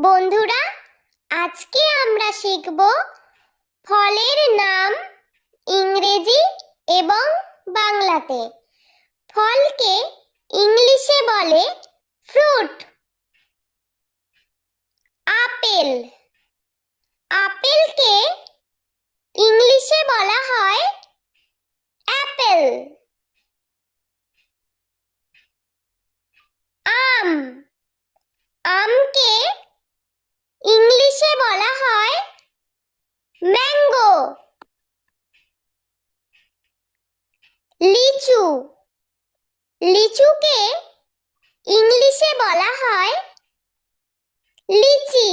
বন্ধুরা, আজকে আমরা শিখব ফলের নাম ইংরেজি এবং বাংলাতে। ফলকে ইংলিশে বলে ফ্রুট। আপেল। আপেলকে ইংলিশে বলা হয় অ্যাপেল। আম। আমকে ইংলিশে বলা হয় ম্যাঙ্গো। লিচু। লিচুকে ইংলিশে বলা হয় লিচি।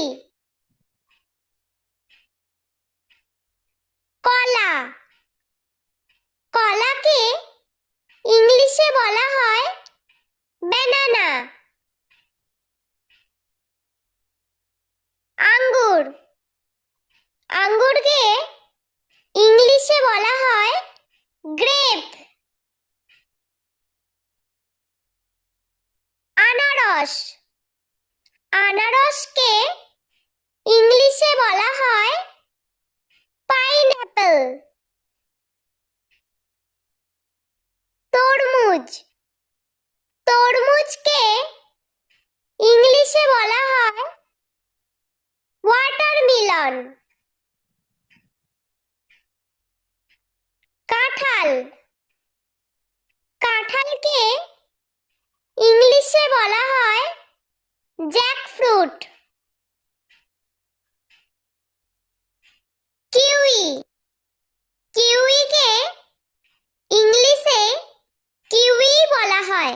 কলা। কলাকে ইংলিশে বলা হয় ব্যানানা। আঙ্গুর। আঙ্গুরকে ইংলিশে বলা হয় গ্রেপ। আনারস। আনারসকে ইংলিশে বলা হয় পাইনঅ্যাপল। তরমুজ। তরমুজকে ইংলিশে বলা হয় ওয়াটারমেলন। কাঁঠাল। কাঁঠালকে ইংলিশে বলা হয় জ্যাকফ্রুট। কিউই। কিউইকে ইংলিশে কিউই বলা হয়।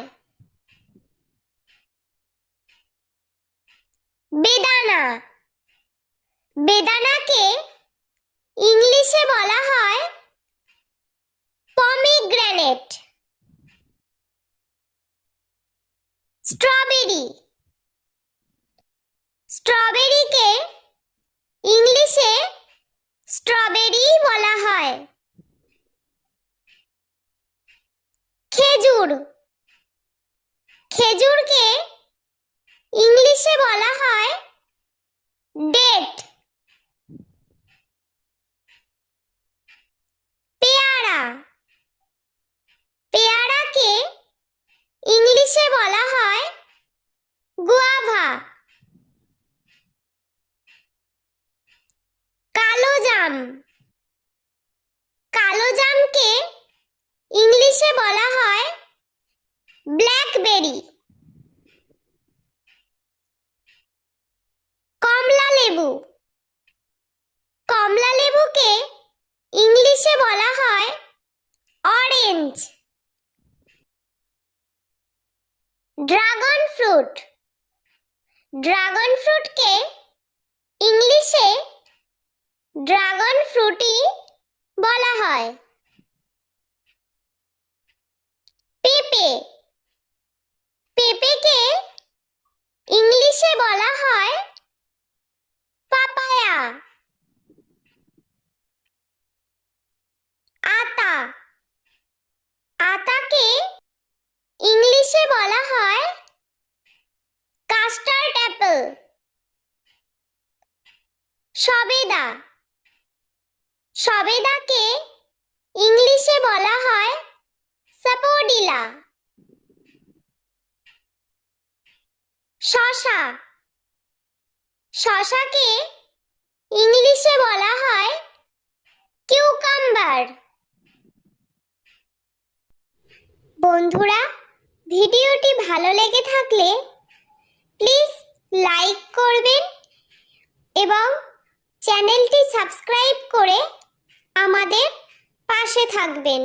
বেদানা। বেদানাকে ইংলিশে বলা হয় পমিগ্রেনেট। স্ট্রবেরি। স্ট্রবেরিকে ইংলিশে স্ট্রবেরি বলা হয়। খেজুর। খেজুরকে ইংলিশে বলা হয় ডেট। পেয়ারা। পেয়ারাকে ইংলিশে বলা হয় গুয়াভা। কালো জাম। কালো জামকে ইংলিশে বলা হয় ব্ল্যাকবেরি। কমলা লেবু। কমলা লেবুকে ইংলিশে বলা হয় অরেঞ্জ। Dragon fruit. ড্রাগন ফ্রুটকে ইংলিশে ড্রাগন ফ্রুটি বলা হয়। পেঁপে। পেঁপেকে ইংলিশে বলা হয় পাপায়া। আতা। আতাকে ইংলিশে বলা হয় কাস্টার্ড অ্যাপল। সবেদা। সবেদাকে ইংলিশে বলা হয় সাপোডিলা। শসা। শসাকে ইংলিশে বলা হয় কিউকাম্বার। বন্ধুরা, ভিডিওটি ভালো লেগে থাকলে প্লিজ লাইক করবেন এবং চ্যানেলটি সাবস্ক্রাইব করে আমাদের পাশে থাকবেন।